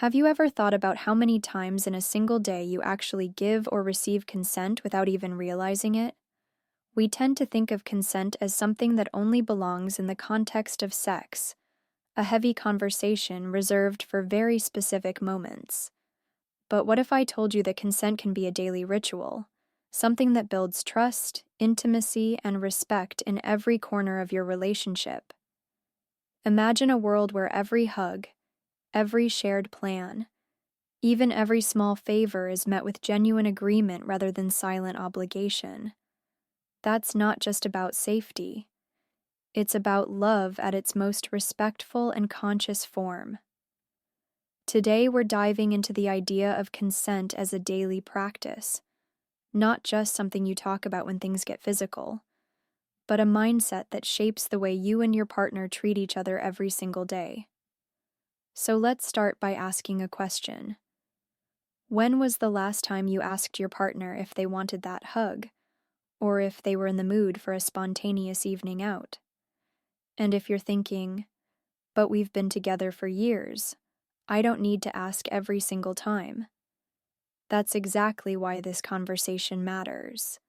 Have you ever thought about how many times in a single day you actually give or receive consent without even realizing it? We tend to think of consent as something that only belongs in the context of sex, a heavy conversation reserved for very specific moments. But what if I told you that consent can be a daily ritual, something that builds trust, intimacy, and respect in every corner of your relationship? Imagine a world where every hug, every shared plan, even every small favor is met with genuine agreement rather than silent obligation. That's not just about safety. It's about love at its most respectful and conscious form. Today, we're diving into the idea of consent as a daily practice, not just something you talk about when things get physical, but a mindset that shapes the way you and your partner treat each other every single day. So let's start by asking a question. When was the last time you asked your partner if they wanted that hug, or if they were in the mood for a spontaneous evening out? And if you're thinking, but we've been together for years, I don't need to ask every single time. That's exactly why this conversation matters.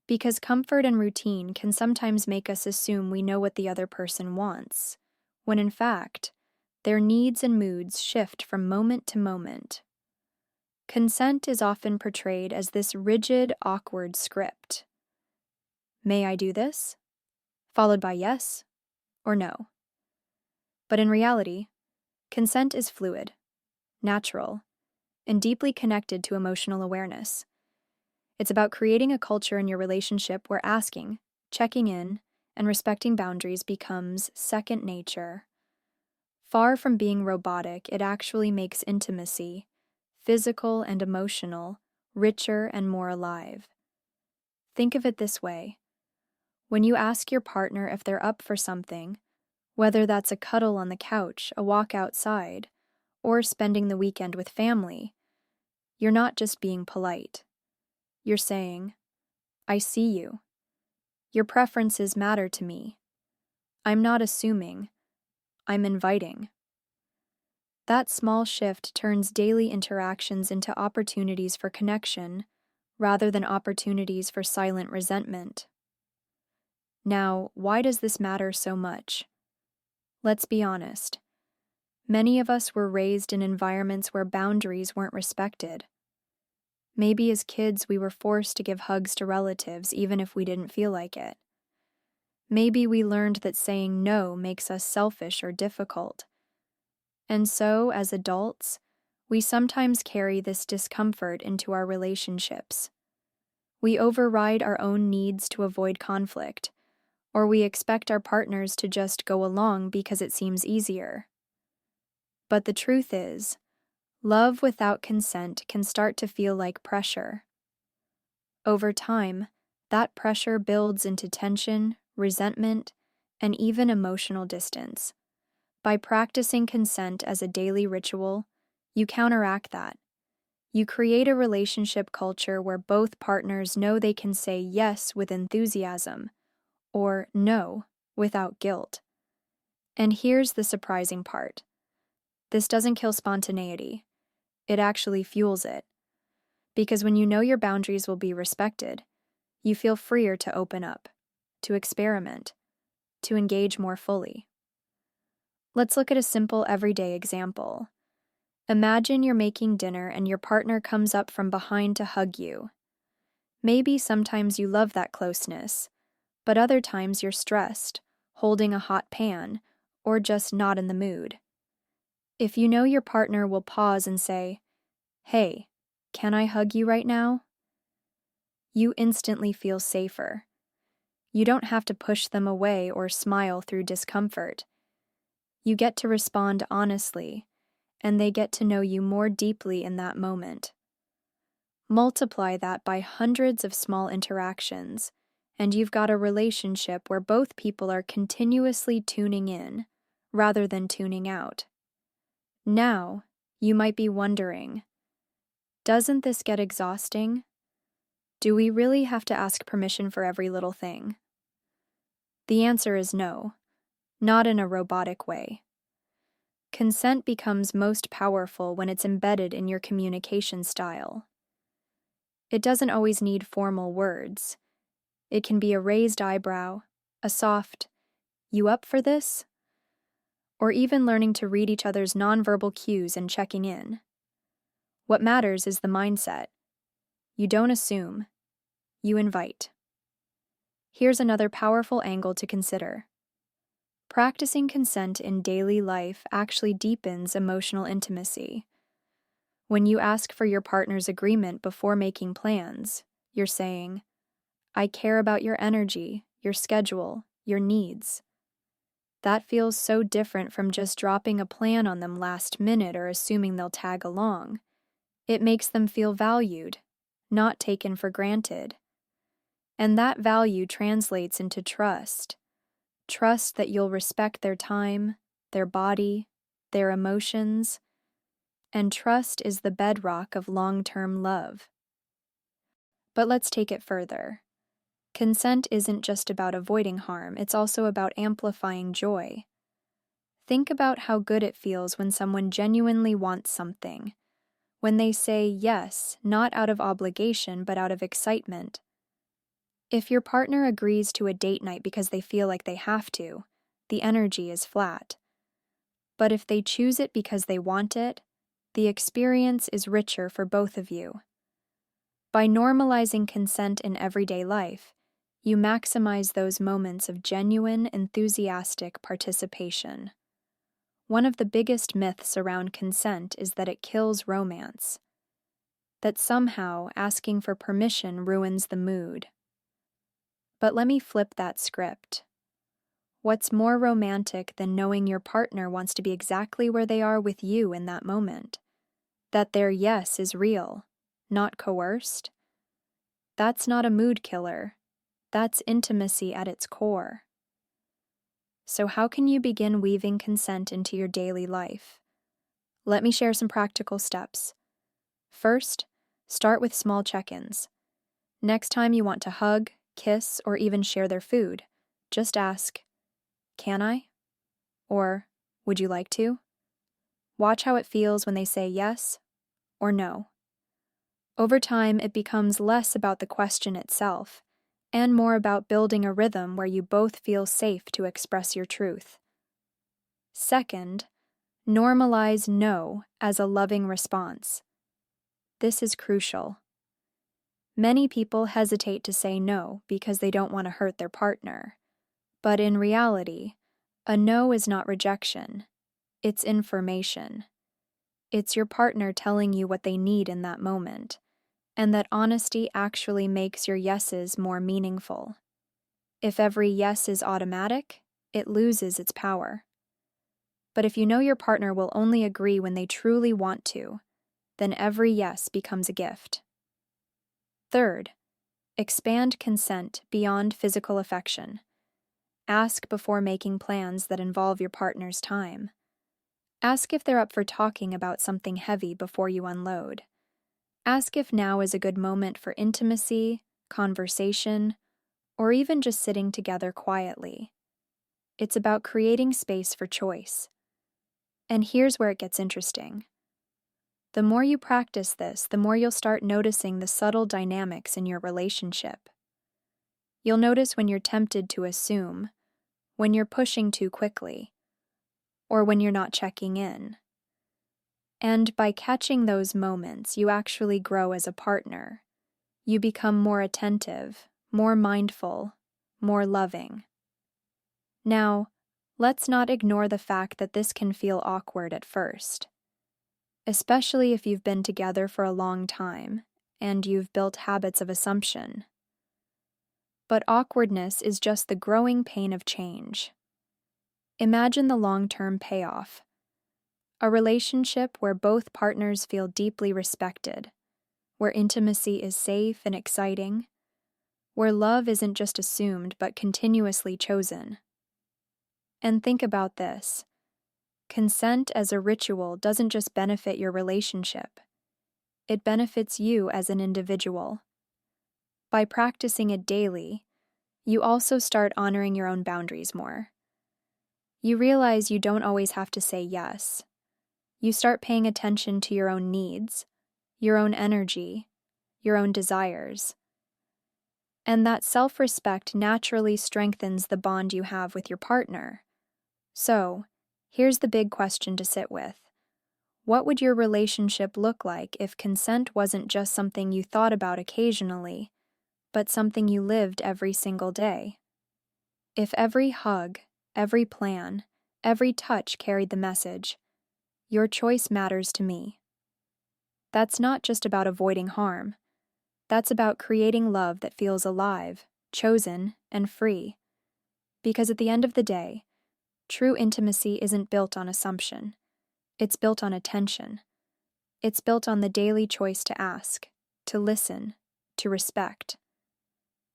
Because comfort and routine can sometimes make us assume we know what the other person wants, when in fact, their needs and moods shift from moment to moment. Consent is often portrayed as this rigid, awkward script. May I do this? Followed by yes or no. But in reality, consent is fluid, natural, and deeply connected to emotional awareness. It's about creating a culture in your relationship where asking, checking in, and respecting boundaries becomes second nature. Far from being robotic, it actually makes intimacy, physical and emotional, richer and more alive. Think of it this way. When you ask your partner if they're up for something, whether that's a cuddle on the couch, a walk outside, or spending the weekend with family, you're not just being polite. You're saying, I see you. Your preferences matter to me. I'm not assuming. I'm inviting. That small shift turns daily interactions into opportunities for connection rather than opportunities for silent resentment. Now, why does this matter so much? Let's be honest. Many of us were raised in environments where boundaries weren't respected. Maybe as kids we were forced to give hugs to relatives even if we didn't feel like it. Maybe we learned that saying no makes us selfish or difficult. And so, as adults, we sometimes carry this discomfort into our relationships. We override our own needs to avoid conflict, or we expect our partners to just go along because it seems easier. But the truth is, love without consent can start to feel like pressure. Over time, that pressure builds into tension, resentment, and even emotional distance. By practicing consent as a daily ritual, you counteract that. You create a relationship culture where both partners know they can say yes with enthusiasm, or no without guilt. And here's the surprising part. This doesn't kill spontaneity. It actually fuels it. Because when you know your boundaries will be respected, you feel freer to open up, to experiment, to engage more fully. Let's look at a simple everyday example. Imagine you're making dinner and your partner comes up from behind to hug you. Maybe sometimes you love that closeness, but other times you're stressed, holding a hot pan, or just not in the mood. If you know your partner will pause and say, "Hey, can I hug you right now?" you instantly feel safer. You don't have to push them away or smile through discomfort. You get to respond honestly, and they get to know you more deeply in that moment. Multiply that by hundreds of small interactions, and you've got a relationship where both people are continuously tuning in, rather than tuning out. Now, you might be wondering, doesn't this get exhausting? Do we really have to ask permission for every little thing? The answer is no, not in a robotic way. Consent becomes most powerful when it's embedded in your communication style. It doesn't always need formal words. It can be a raised eyebrow, a soft, "You up for this?" or even learning to read each other's nonverbal cues and checking in. What matters is the mindset. You don't assume, you invite. Here's another powerful angle to consider. Practicing consent in daily life actually deepens emotional intimacy. When you ask for your partner's agreement before making plans, you're saying, "I care about your energy, your schedule, your needs." That feels so different from just dropping a plan on them last minute or assuming they'll tag along. It makes them feel valued, not taken for granted. And that value translates into trust. Trust that you'll respect their time, their body, their emotions, and trust is the bedrock of long-term love. But let's take it further. Consent isn't just about avoiding harm, it's also about amplifying joy. Think about how good it feels when someone genuinely wants something, when they say yes, not out of obligation, but out of excitement. If your partner agrees to a date night because they feel like they have to, the energy is flat. But if they choose it because they want it, the experience is richer for both of you. By normalizing consent in everyday life, you maximize those moments of genuine, enthusiastic participation. One of the biggest myths around consent is that it kills romance, that somehow asking for permission ruins the mood. But let me flip that script. What's more romantic than knowing your partner wants to be exactly where they are with you in that moment? That their yes is real, not coerced? That's not a mood killer. That's intimacy at its core. So how can you begin weaving consent into your daily life? Let me share some practical steps. First, start with small check-ins. Next time you want to hug, kiss, or even share their food, just ask, "Can I?" Or, "Would you like to?" Watch how it feels when they say yes or no. Over time, it becomes less about the question itself and more about building a rhythm where you both feel safe to express your truth. Second, normalize no as a loving response. This is crucial. Many people hesitate to say no because they don't want to hurt their partner. But in reality, a no is not rejection. It's information. It's your partner telling you what they need in that moment, and that honesty actually makes your yeses more meaningful. If every yes is automatic, it loses its power. But if you know your partner will only agree when they truly want to, then every yes becomes a gift. Third, expand consent beyond physical affection. Ask before making plans that involve your partner's time. Ask if they're up for talking about something heavy before you unload. Ask if now is a good moment for intimacy, conversation, or even just sitting together quietly. It's about creating space for choice. And here's where it gets interesting. The more you practice this, the more you'll start noticing the subtle dynamics in your relationship. You'll notice when you're tempted to assume, when you're pushing too quickly, or when you're not checking in. And by catching those moments, you actually grow as a partner. You become more attentive, more mindful, more loving. Now, let's not ignore the fact that this can feel awkward at first, especially if you've been together for a long time and you've built habits of assumption. But awkwardness is just the growing pain of change. Imagine the long-term payoff. A relationship where both partners feel deeply respected, where intimacy is safe and exciting, where love isn't just assumed but continuously chosen. And think about this. Consent as a ritual doesn't just benefit your relationship. It benefits you as an individual. By practicing it daily, you also start honoring your own boundaries more. You realize you don't always have to say yes. You start paying attention to your own needs, your own energy, your own desires. And that self-respect naturally strengthens the bond you have with your partner. So, here's the big question to sit with. What would your relationship look like if consent wasn't just something you thought about occasionally, but something you lived every single day? If every hug, every plan, every touch carried the message, "Your choice matters to me." That's not just about avoiding harm. That's about creating love that feels alive, chosen, and free. Because at the end of the day, true intimacy isn't built on assumption. It's built on attention. It's built on the daily choice to ask, to listen, to respect.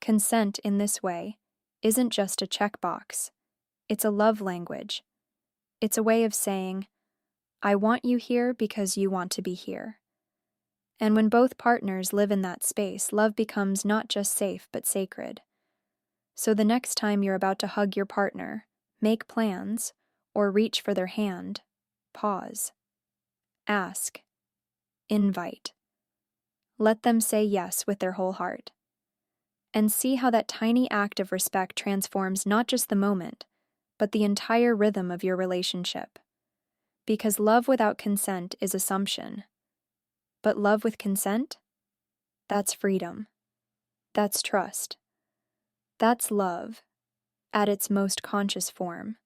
Consent in this way isn't just a checkbox. It's a love language. It's a way of saying, "I want you here because you want to be here." And when both partners live in that space, love becomes not just safe but sacred. So the next time you're about to hug your partner, make plans, or reach for their hand, pause. Ask. Invite. Let them say yes with their whole heart. And see how that tiny act of respect transforms not just the moment, but the entire rhythm of your relationship. Because love without consent is assumption. But love with consent? That's freedom. That's trust. That's love, at its most conscious form.